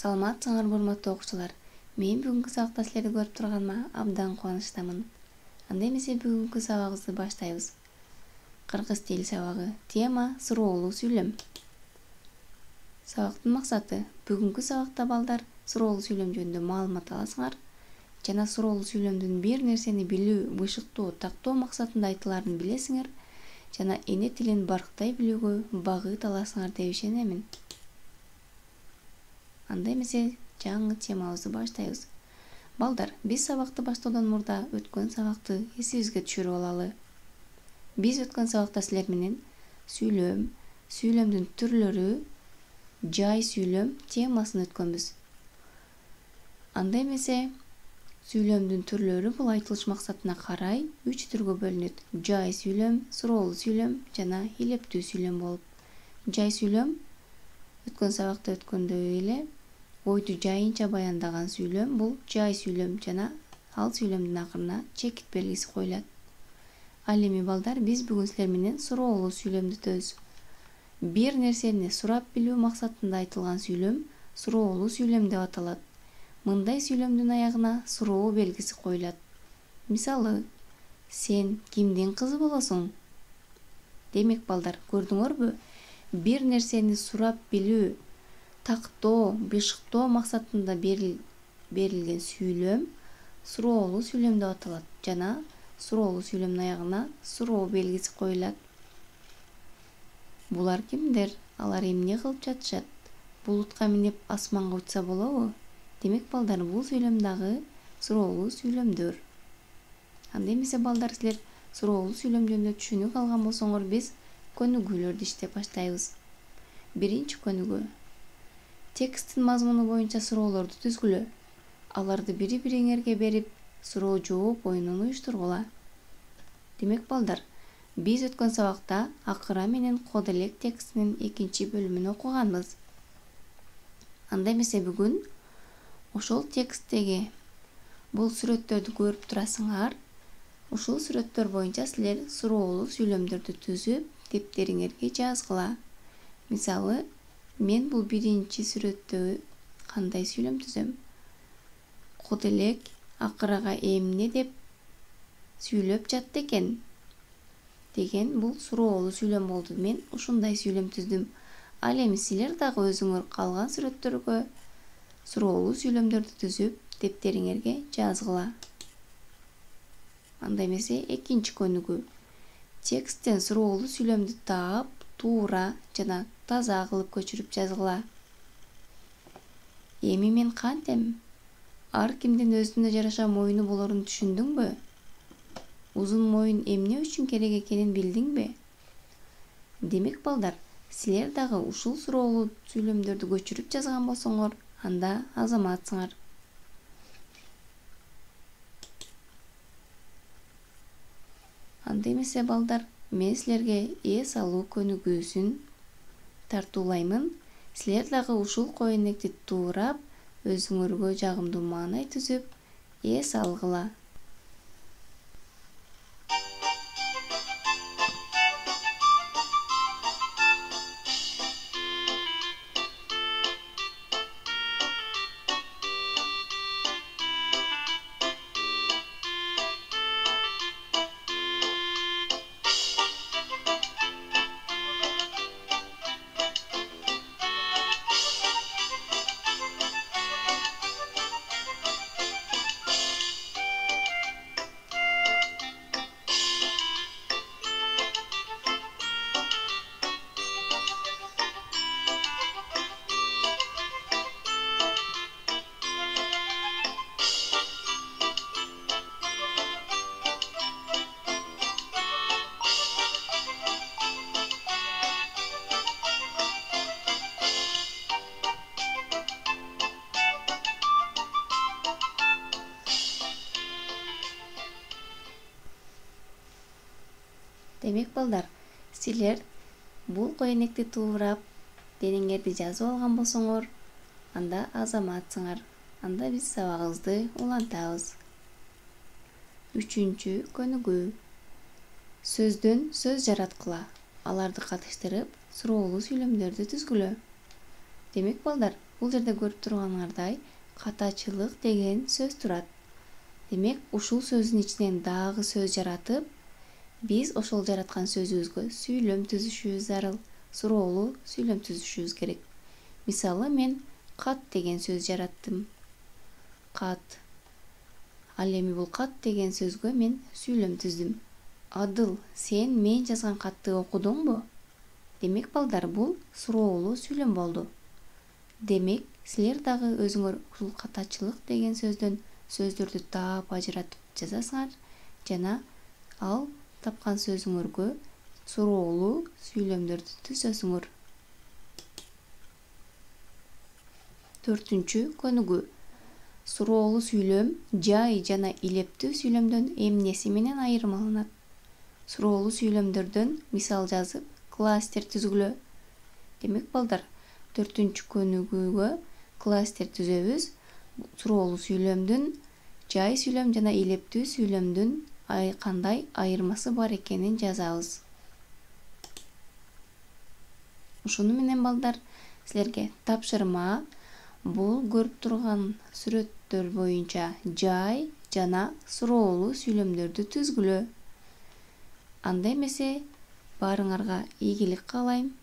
Саламатсыңар урматтуу окуучулар. Мен бүгүнкү сабакта силерди көрүп турганыма абдан кубанычтамын. Анда эмесе бүгүнкү сабагыбызды баштайбыз. Кыргыз тил сабагы. Тема суроолуу сүйлөм. Сабактын максаты бүгүнкү сабакта балдар суроолуу сүйлөм жөнүндө маалымат аласыңар жана суроолуу сүйлөмдүн бир нерсени билүү, бышыктоо, тактоо максатында айтыларын билесиңер жана эне тилин барктай билүүгө багыт аласыңар деп ишенемин. Анда эмесе жаңы темабызды баштайбыз. Балдар, биз сабакты баштоодон мурда өткөн сабакты эсибизге түшүрүп алалы. Биз өткөн сабакта силер менен сүйлөм, сүйлөмдүн түрлөрү, жай сүйлөм темасын өткөнбүз. Анда эмесе сүйлөмдүн түрлөрү бул айтылыш максатына карай 3 түргө бөлүнөт. Жай сүйлөм, суроолуу сүйлөм жана илептүү сүйлөм болуп. Жай сүйлөм өткөн сабакта өткөндөй эле ойду жайынча баяндаган сүйлөм бул жай сүйлөм жана ал сүйлөмдүн акырына чекит белгиси коюлат. Ал эми балдар, биз бүгүн силер менен суроолуу сүйлөмдү өтөбүз. Бир нерсени сурап билүү максатында айтылган сүйлөм суроолуу сүйлөм деп аталат. Мындай сүйлөмдүн аягына суроо белгиси коюлат. Мисалы, сен кимдин кызы болосуң? Демек балдар, көрдүңөрбү? Бир нерсени сурап билүү, тактоо, бышыктоо максатында берилген сүйлөм суроолуу сүйлөм деп аталат жана суроолуу сүйлөмдүн аягына суроо белгиси коюлат. Булар кимдер? Алар эмне кылып жатышат? Булутка минип асманга учса болобу? Демек балдар, бул сүйлөм дагы суроолуу сүйлөмдөр. Анда эмесе балдар, силер суроолуу сүйлөм жөнүндө түшүнүк алган болсоңор, биз көнүгүүлөрдү иштеп баштайбыз. Биринчи көнүгүү. Тексттин мазмуну боюнча суроолорду түзгүлө. Аларды бири-бириңерге берип, суроо жооп оюнун уюштургула. Демек балдар, биз өткөн сабакта акыра менен код элек текстинин 2 бөлүмүн окуганбыз. Анда эмесе бүгүн ошол тексттеги бул сүрөттөрдү көрүп турасыңар. Ушул сүрөттөр боюнча силер суроолуу сүйлөмдөрдү түзүп, дептериңерге жазгыла. Мисалы, мен бул биринчи сүрөттө кандай сүйлөм түзөм? Код элек акырага эмне деп сүйлөп жатты экен деген бул суроолуу сүйлөм болду. Мен ушундай сүйлөм түздүм. Ал эми силер дагы өзүңөр калган сүрөттөргө суроолуу сүйлөмдөрдү түзүп, дептериңерге жазгыла. Анда эмесе экинчи көнүгүү. Тексттен суроолуу сүйлөмдү таап, туура жана таза кылып көчүрүп жазгыла. Эми мен кантем? Ар кимдин өзүнө жараша моюну болорун түшүндүңбү? Узун моюн эмне үчүн керек экенин билдиңби? Демек балдар, силер дагы ушул суроолуу сүйлөмдөрдү көчүрүп жазган болсоңор, анда азаматсыңар. Анда эмесе балдар, мен силерге эс алуу көнүгүүсүн тартуулаймын. Силер дагы ушул коенекти туурап, өзүңөргө жагымдуу маанай түзүп, эс алгыла. Демек балдар, силер бул коенекти туурап, денеңерди жазып алган болсоңор, анда азаматсыңар. Анда биз сабагыбызды улантабыз. Үчүнчү көнүгүү. Сөздөн сөз жараткыла. Аларды катыштырып, суроолуу сүйлөмдөрдү түзгүлө. Демек балдар, Бул жерде көрүп турганыңардай катачылык деген сөз турат. Демек, ушул сөздүн ичинен дагы сөз жаратып, биз ошол жараткан сөзүбүзгө сүйлөм түзүшүбүз зарыл, суроолуу сүйлөм түзүшүбүз керек. Мисалы, мен кат деген сөз жараттым. Кат. Ал эми бул кат деген сөзгө мен сүйлөм түздүм. Адыл, сен мен жазган катты окудуңбу? Демек, балдар, бул суроолуу сүйлөм болду. Демек, силер дагы өзүңөр ушул катачылык деген сөздөн сөздөрдү таап ажыратып жазасыңар жана ал тапкан сөзүңөргө суроолуу сүйлөмдөрдү түзөсүңөр. 4-чү көнүгүү. Суроолуу сүйлөм жай жана илептүү сүйлөмдөн эмнеси менен айырмаланат? Суроолуу сүйлөмдөрдөн мисал жазып, кластер түзгүлө. Демек, балдар, 4-чү көнүгүүгө кластер түзөбүз. Суроолуу сүйлөмдүн жай сүйлөм жана илептүү сүйлөмдүн кандай айырмасы бар экенин жазабыз. Ушуну менен, балдар, силерге тапшырма бул көрүп турган сүрөттөр боюнча жай жана суроолуу сүйлөмдөрдү түзгүлө. Анда эмесе, баарыңарга ийгилик каалайм.